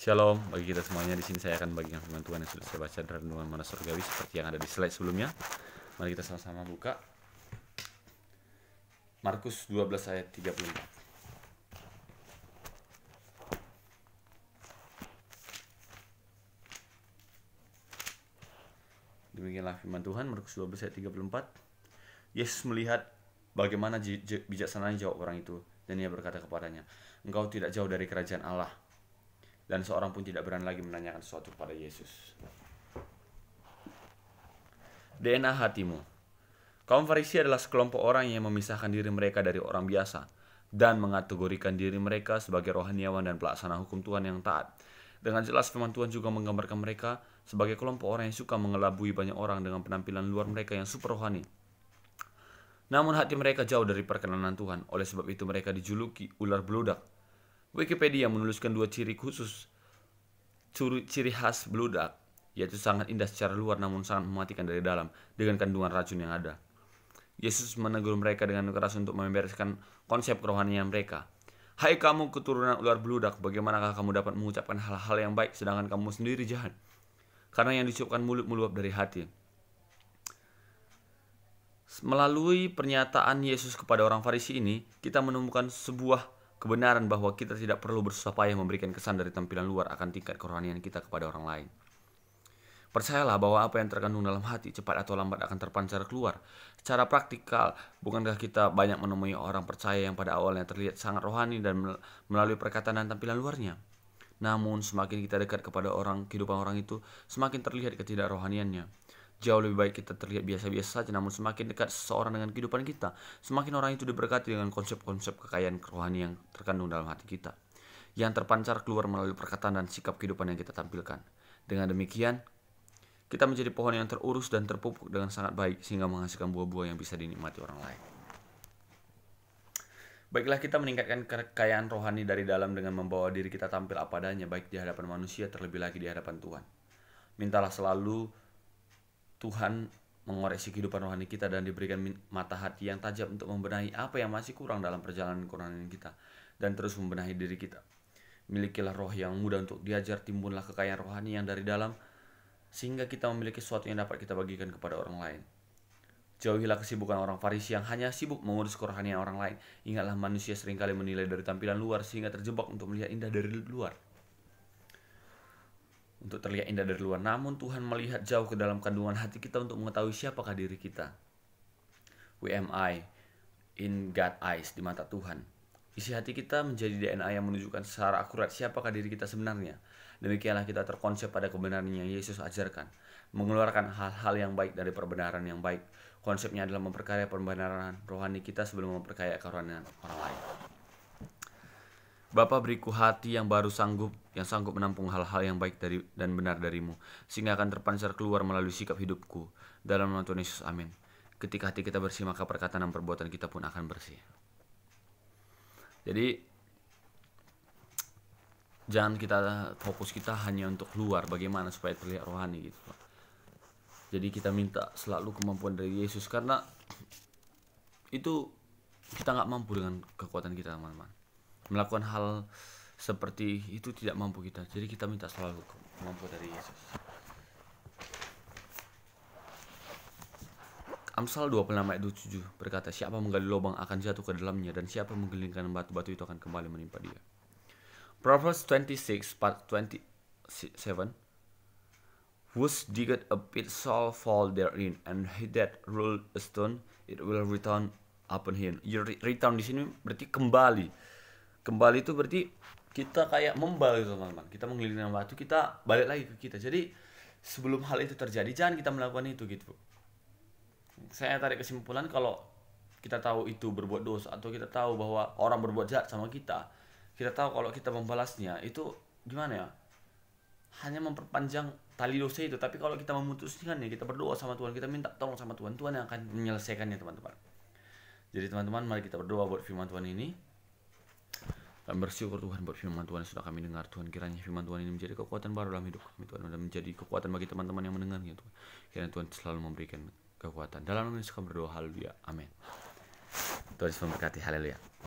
Shalom bagi kita semuanya. Di sini saya akan bagikan firman Tuhan yang sudah saya baca dari renungan Mana Surgawi seperti yang ada di slide sebelumnya. Mari kita sama-sama buka Markus 12 ayat 34. Demikianlah firman Tuhan, Markus 12 ayat 34. Yesus melihat bagaimana bijaksananya jawab orang itu, dan ia berkata kepadanya, "Engkau tidak jauh dari kerajaan Allah." Dan seorang pun tidak berani lagi menanyakan sesuatu kepada Yesus. DNA hatimu. Kaum Farisi adalah sekelompok orang yang memisahkan diri mereka dari orang biasa dan mengategorikan diri mereka sebagai rohaniawan dan pelaksana hukum Tuhan yang taat. Dengan jelas firman Tuhan juga menggambarkan mereka sebagai kelompok orang yang suka mengelabui banyak orang dengan penampilan luar mereka yang super rohani. Namun hati mereka jauh dari perkenanan Tuhan. Oleh sebab itu mereka dijuluki ular beludak. Wikipedia menuliskan dua ciri khas beludak, yaitu sangat indah secara luar namun sangat mematikan dari dalam dengan kandungan racun yang ada. Yesus menegur mereka dengan keras untuk membereskan konsep kerohanian mereka. "Hai kamu keturunan ular beludak, bagaimanakah kamu dapat mengucapkan hal-hal yang baik sedangkan kamu sendiri jahat? Karena yang diucapkan mulut meluap dari hati." Melalui pernyataan Yesus kepada orang Farisi ini, kita menemukan sebuah kebenaran bahwa kita tidak perlu bersusah payah memberikan kesan dari tampilan luar akan tingkat kerohanian kita kepada orang lain. Percayalah bahwa apa yang terkandung dalam hati cepat atau lambat akan terpancar keluar. Secara praktikal, bukankah kita banyak menemui orang percaya yang pada awalnya terlihat sangat rohani dan melalui perkataan dan tampilan luarnya? Namun semakin kita dekat kepada kehidupan orang itu, semakin terlihat ketidakrohaniannya. Jauh lebih baik kita terlihat biasa-biasa saja, namun semakin dekat seseorang dengan kehidupan kita, semakin orang itu diberkati dengan konsep-konsep kekayaan rohani yang terkandung dalam hati kita, yang terpancar keluar melalui perkataan dan sikap kehidupan yang kita tampilkan. Dengan demikian, kita menjadi pohon yang terurus dan terpupuk dengan sangat baik, sehingga menghasilkan buah-buah yang bisa dinikmati orang lain. Baiklah, kita meningkatkan kekayaan rohani dari dalam dengan membawa diri kita tampil apa adanya, baik di hadapan manusia, terlebih lagi di hadapan Tuhan. Mintalah selalu Tuhan mengoreksi kehidupan rohani kita dan diberikan mata hati yang tajam untuk membenahi apa yang masih kurang dalam perjalanan kerohanian kita dan terus membenahi diri kita. Milikilah roh yang mudah untuk diajar, timbunlah kekayaan rohani yang dari dalam sehingga kita memiliki sesuatu yang dapat kita bagikan kepada orang lain. Jauhilah kesibukan orang Farisi yang hanya sibuk mengurus kerohanian orang lain. Ingatlah, manusia seringkali menilai dari tampilan luar sehingga terjebak untuk melihat indah dari luar. Untuk terlihat indah dari luar, namun Tuhan melihat jauh ke dalam kandungan hati kita untuk mengetahui siapakah diri kita. Who am I in God's eyes, di mata Tuhan. Isi hati kita menjadi DNA yang menunjukkan secara akurat siapakah diri kita sebenarnya. Demikianlah kita terkonsep pada kebenaran yang Yesus ajarkan, mengeluarkan hal-hal yang baik dari perbenaran yang baik. Konsepnya adalah memperkaya perbenaran rohani kita sebelum memperkaya kerohanian orang lain. Bapa, beriku hati yang baru yang sanggup menampung hal-hal yang baik dan benar darimu, sehingga akan terpancar keluar melalui sikap hidupku. Dalam nama Tuhan Yesus, amin. Ketika hati kita bersih, maka perkataan dan perbuatan kita pun akan bersih. Jadi, jangan fokus kita hanya untuk luar, bagaimana supaya terlihat rohani gitu. Jadi kita minta selalu kemampuan dari Yesus, karena itu kita nggak mampu dengan kekuatan kita, teman-teman. Melakukan hal seperti itu tidak mampu kita. Jadi kita minta selalu kemampuan dari Yesus. Amsal 26 ayat 27 berkata, "Siapa menggali lubang akan jatuh ke dalamnya, dan siapa menggelingkan batu-batu itu akan kembali menimpa dia." Proverbs 26 part 27, "Whose diggeth a pit shall fall therein, and he that rolled a stone, it will return upon him." Return di sini berarti kembali. Kembali itu berarti kita kayak membal gitu, teman-teman. Kita menggelinding batu, kita balik lagi ke kita. Jadi sebelum hal itu terjadi, jangan kita melakukan itu gitu. Saya tarik kesimpulan, kalau kita tahu itu berbuat dosa, atau kita tahu bahwa orang berbuat jahat sama kita tahu kalau kita membalasnya itu gimana ya, hanya memperpanjang tali dosa itu. Tapi kalau kita memutuskannya, kita berdoa sama Tuhan, kita minta tolong sama Tuhan, Tuhan yang akan menyelesaikannya, teman-teman. Jadi teman-teman, mari kita berdoa buat firman Tuhan ini. Kami bersyukur Tuhan buat firman Tuhan yang sudah kami dengar. Tuhan, kiranya firman Tuhan ini menjadi kekuatan baru dalam hidup kami, Tuhan, dan menjadi kekuatan bagi teman-teman yang mendengarnya, Tuhan. Kiranya Tuhan selalu memberikan kekuatan. Dalam nama Yesus kami berdoa, haleluya, amin. Tuhan Yesus memberkati, haleluya.